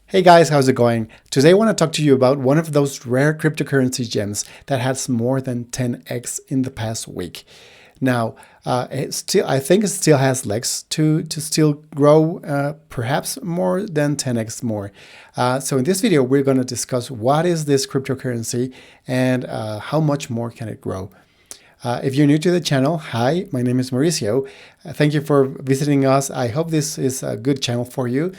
Hey guys, how's it going? Today I want to talk to you about one of those rare cryptocurrency gems that has more than 10x in the past week. Now, I think it still has legs to still grow, perhaps more than 10x more. So in this video, we're going to discuss what is this cryptocurrency and how much more can it grow. If you're new to the channel, hi, my name is Mauricio. Thank you for visiting us. I hope this is a good channel for you.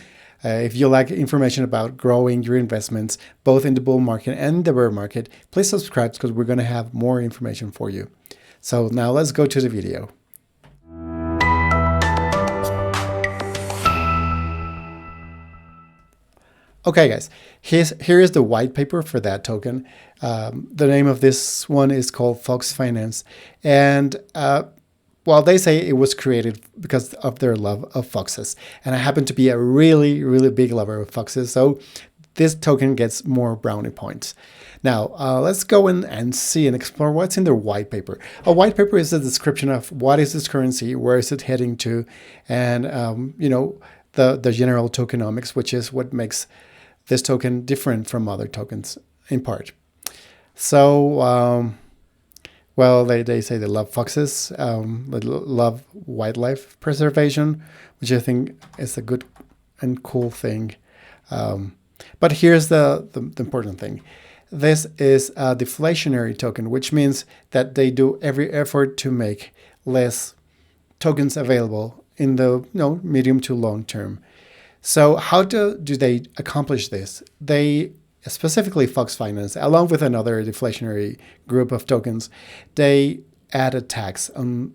If you like information about growing your investments, both in the bull market and the bear market, please subscribe because we're going to have more information for you. So now let's go to the video. Okay, guys, here is the white paper for that token. The name of this one is called Fox Finance. And well, they say it was created because of their love of foxes. And I happen to be a really, really big lover of foxes. So this token gets more brownie points. Now, let's go in and see and explore what's in the white paper. A white paper is a description of what is this currency, where is it heading to, and, the general tokenomics, which is what makes this token different from other tokens in part. So, well, they say they love foxes, they love wildlife preservation, which I think is a good and cool thing. But here's the important thing. This is a deflationary token, which means that they do every effort to make less tokens available in the medium to long term. So how do they accomplish this? They, specifically Fox Finance, along with another deflationary group of tokens, they add a tax on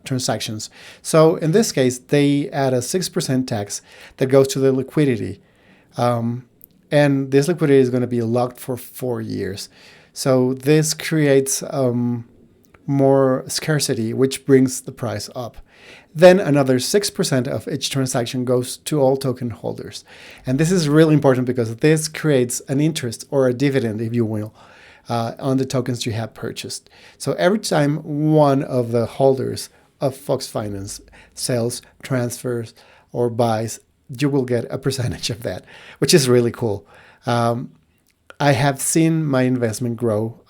transactions. So in this case, they add a 6% tax that goes to the liquidity. And this liquidity is going to be locked for 4 years. So this creates more scarcity, which brings the price up. Then another 6% of each transaction goes to all token holders. And this is really important because this creates an interest or a dividend, if you will, on the tokens you have purchased. So every time one of the holders of Fox Finance sells, transfers, or buys, you will get a percentage of that, which is really cool. I have seen my investment grow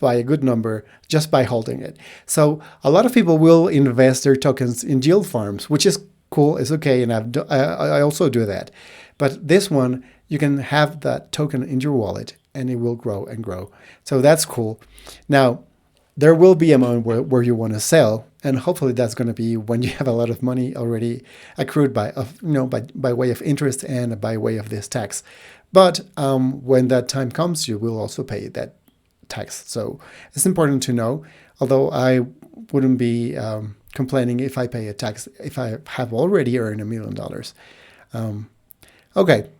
by a good number just by holding it. So a lot of people will invest their tokens in yield farms, which is cool, it's okay, and I also do that. But this one, you can have that token in your wallet and it will grow and grow. So that's cool. Now, there will be a moment where you want to sell, and hopefully that's going to be when you have a lot of money already accrued by way of interest and by way of this tax. But when that time comes, you will also pay that tax. So it's important to know, although I wouldn't be complaining if I pay a tax if I have already earned $1 million. Okay,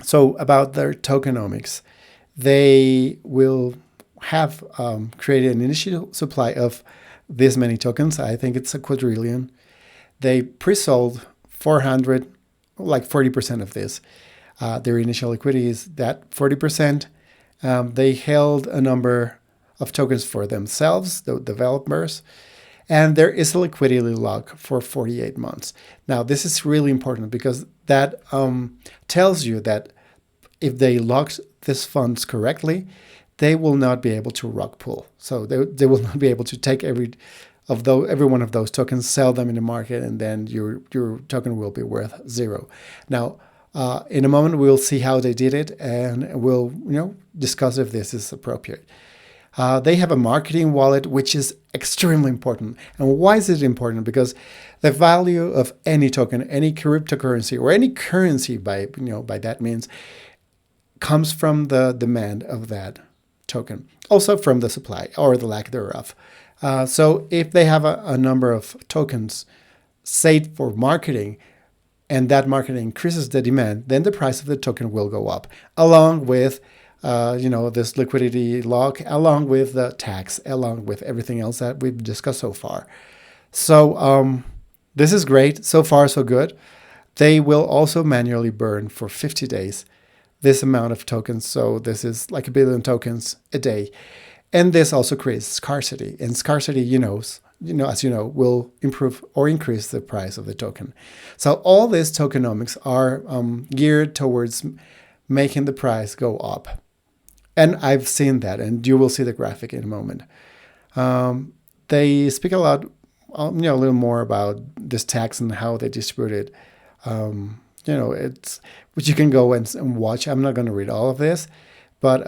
so about their tokenomics, they will have created an initial supply of this many tokens. I think it's a quadrillion. They pre-sold 400, like 40% of this. Their initial liquidity is that 40%. They held a number of tokens for themselves, the developers, and there is a liquidity lock for 48 months. Now, this is really important because that tells you that if they locked these funds correctly, they will not be able to rug pull. So they will not be able to take every one of those tokens, sell them in the market, and then your token will be worth zero. Now, in a moment, we'll see how they did it, and we'll discuss if this is appropriate. They have a marketing wallet, which is extremely important. And why is it important? Because the value of any token, any cryptocurrency, or any currency by that means, comes from the demand of that token, also from the supply or the lack thereof. So if they have a number of tokens saved for marketing, and that marketing increases the demand, then the price of the token will go up, along with this liquidity lock, along with the tax, along with everything else that we've discussed so far. So this is great. So far, so good. They will also manually burn for 50 days this amount of tokens. So this is like 1 billion tokens a day. And this also creates scarcity. And scarcity, as you know, will improve or increase the price of the token. So all these tokenomics are geared towards making the price go up. And I've seen that, and you will see the graphic in a moment. They speak a lot, a little more about this tax and how they distribute it. It's which you can go and watch. I'm not going to read all of this, but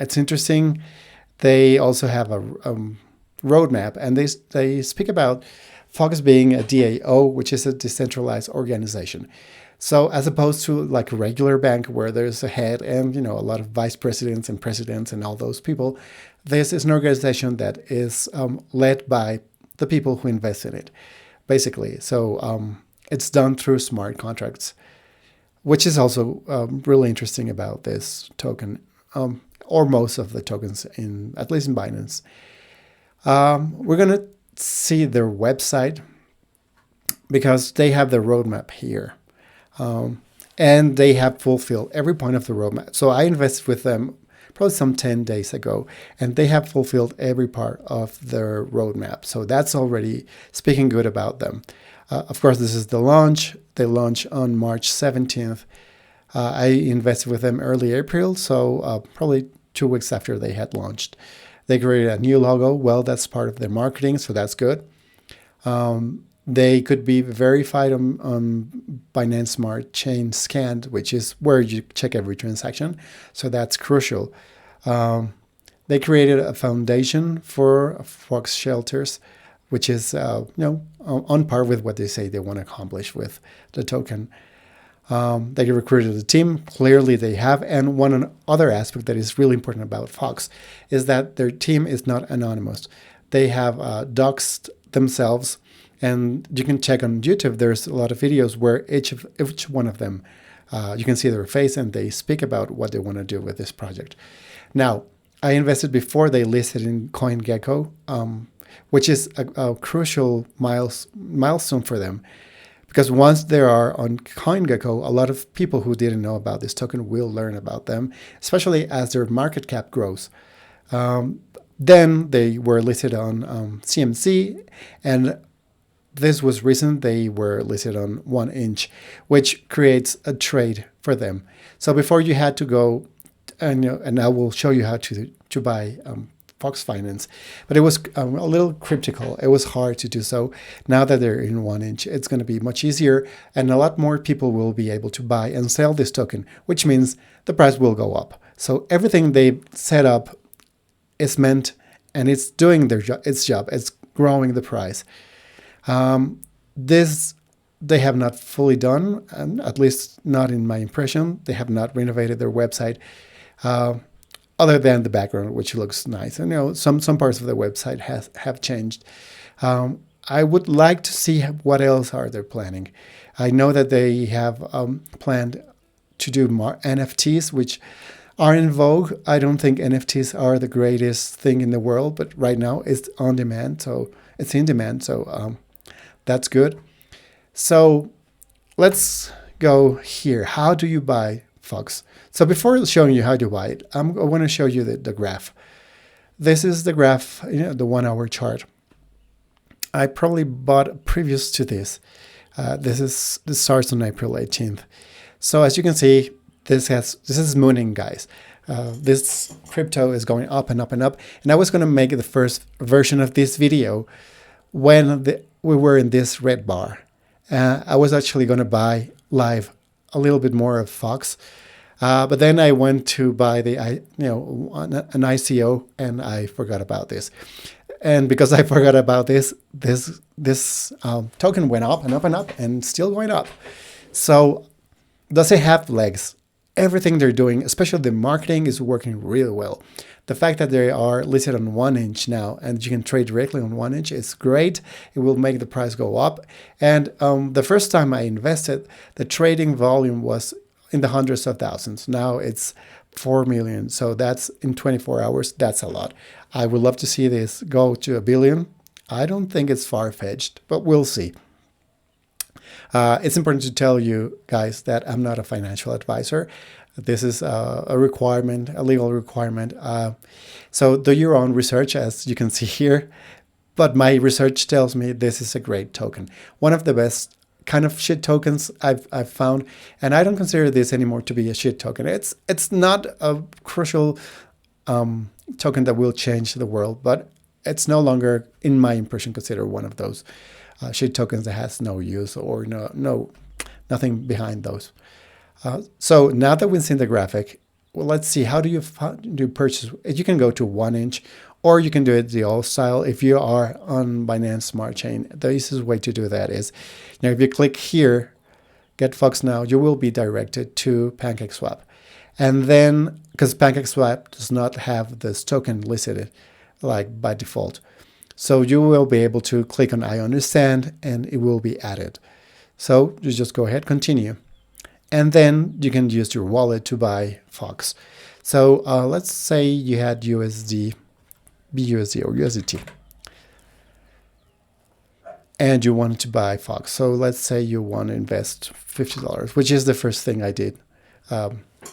it's interesting. They also have a roadmap, and they speak about Fox being a DAO, which is a decentralized organization. So as opposed to like a regular bank where there's a head and a lot of vice presidents and presidents and all those people, this is an organization that is led by the people who invest in it, basically. So it's done through smart contracts, which is also really interesting about this token, or most of the tokens at least in Binance. We're gonna see their website because they have the roadmap here. And they have fulfilled every point of the roadmap. So I invested with them probably some 10 days ago, and they have fulfilled every part of their roadmap. So that's already speaking good about them. Of course, this is the launch. They launch on March 17th. I invested with them early April, so probably 2 weeks after they had launched. They created a new logo. Well, that's part of their marketing, so that's good. They could be verified on Binance Smart Chain Scanned, which is where you check every transaction. So that's crucial. They created a foundation for Fox shelters, which is on par with what they say they want to accomplish with the token. They recruited a team. Clearly they have. And one other aspect that is really important about Fox is that their team is not anonymous. They have doxed themselves. And you can check on YouTube. There's a lot of videos where each one of them, you can see their face and they speak about what they want to do with this project. Now, I invested before they listed in CoinGecko, which is a crucial milestone for them. Because once they are on CoinGecko, a lot of people who didn't know about this token will learn about them, especially as their market cap grows. Then they were listed on CMC, and this was recent. They were listed on 1inch, which creates a trade for them. So before you had to go, and I will show you how to buy Fox Finance, but it was a little cryptical. It was hard to do so. Now that they're in 1inch, it's going to be much easier, and a lot more people will be able to buy and sell this token, which means the price will go up. So everything they set up is meant, and it's doing its job. It's growing the price. This they have not fully done, at least not in my impression. They have not renovated their website, other than the background, which looks nice. And some parts of the website have changed. I would like to see what else are they planning. I know that they have planned to do more NFTs, which are in vogue. I don't think NFTs are the greatest thing in the world, but right now it's on demand, so it's in demand. So that's good. So let's go here. How do you buy Fox? So before showing you how to buy it, I want to show you the graph. This is the graph, the 1 hour chart. I probably bought previous to this. This starts on April 18th. So as you can see, this is mooning, guys. This crypto is going up and up and up. And I was going to make the first version of this video when we were in this red bar. I was actually going to buy live a little bit more of Fox, but then I went to buy an ICO, and I forgot about this. And because I forgot about this token went up and up and up, and still going up. So does it have legs? Everything they're doing, especially the marketing, is working really well. The fact that they are listed on 1inch now and you can trade directly on 1inch is great. It will make the price go up. And the first time I invested, the trading volume was in the hundreds of thousands. Now it's 4 million. So that's in 24 hours. That's a lot. I would love to see this go to 1 billion. I don't think it's far-fetched, but we'll see. It's important to tell you guys that I'm not a financial advisor. This is a requirement, a legal requirement. So do your own research, as you can see here. But my research tells me this is a great token. One of the best kind of shit tokens I've found, and I don't consider this anymore to be a shit token. It's not a crucial token that will change the world, but it's no longer, in my impression, considered one of those shit tokens that has no use or nothing behind those. So now that we've seen the graphic, well, let's see, how do you purchase? You can go to 1inch, or you can do it the old style. If you are on Binance Smart Chain, the easiest way to do that is, if you click here, get Fox Now, you will be directed to PancakeSwap. And then, because PancakeSwap does not have this token listed like by default, so you will be able to click on I understand and it will be added. So you just go ahead, continue. And then you can use your wallet to buy Fox. So let's say you had BUSD or USDT, and you wanted to buy Fox. So let's say you want to invest $50, which is the first thing I did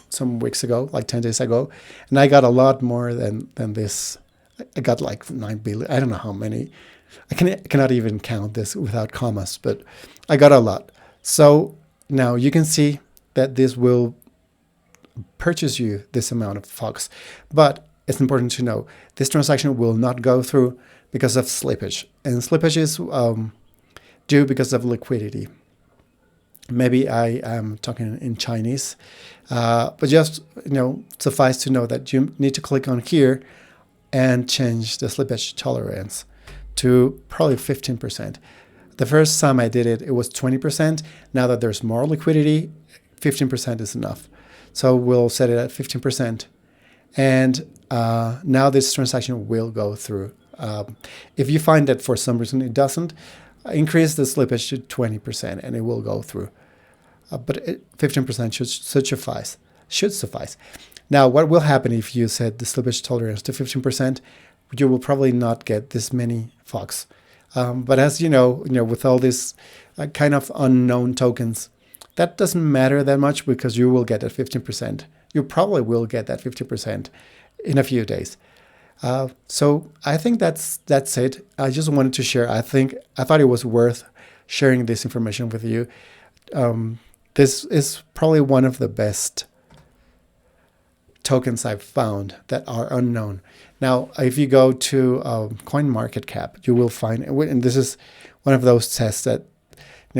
some weeks ago, like 10 days ago. And I got a lot more than this. I got like 9 billion. I don't know how many. I cannot even count this without commas, but I got a lot. So now you can see that this will purchase you this amount of Fox. But it's important to know this transaction will not go through because of slippage. And slippage is due because of liquidity. Maybe I am talking in Chinese, but just suffice to know that you need to click on here and change the slippage tolerance to probably 15%. The first time I did it, it was 20%. Now that there's more liquidity, 15% is enough. So we'll set it at 15%. And now this transaction will go through. If you find that for some reason it doesn't, increase the slippage to 20% and it will go through. But 15% should suffice. Now, what will happen if you set the slippage tolerance to 15%? You will probably not get this many Fox. But as you know, with all these kind of unknown tokens, that doesn't matter that much because you will get that 15%. You probably will get that 50% in a few days. So I think that's it. I just wanted to share. I thought it was worth sharing this information with you. This is probably one of the best tokens I've found that are unknown. Now, if you go to Coinmarketcap, you will find, and this is one of those tests that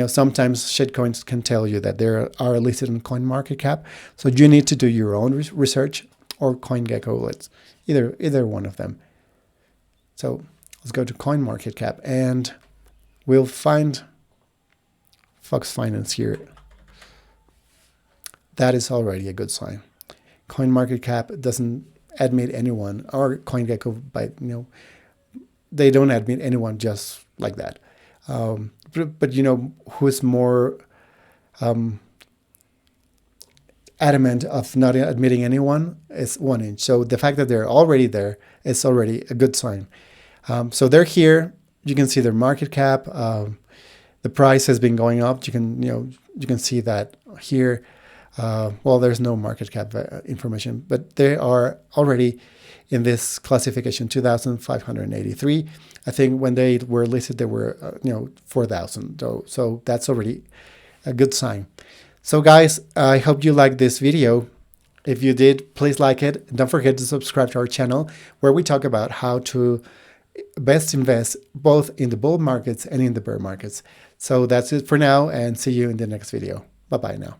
sometimes shitcoins can tell you that they are listed on CoinMarketCap. So you need to do your own research, or CoinGecko. Either one of them. So let's go to CoinMarketCap and we'll find Fox Finance here. That is already a good sign. CoinMarketCap doesn't admit anyone, or CoinGecko, they don't admit anyone just like that. But who's more adamant of not admitting anyone is 1inch. So the fact that they're already there is already a good sign. So they're here. You can see their market cap. The price has been going up. You can see that here. Well, there's no market cap information, but they are already in this classification 2,583. I think when they were listed, they were 4,000. So that's already a good sign. So guys, I hope you liked this video. If you did, please like it. And don't forget to subscribe to our channel where we talk about how to best invest both in the bull markets and in the bear markets. So that's it for now, and see you in the next video. Bye-bye now.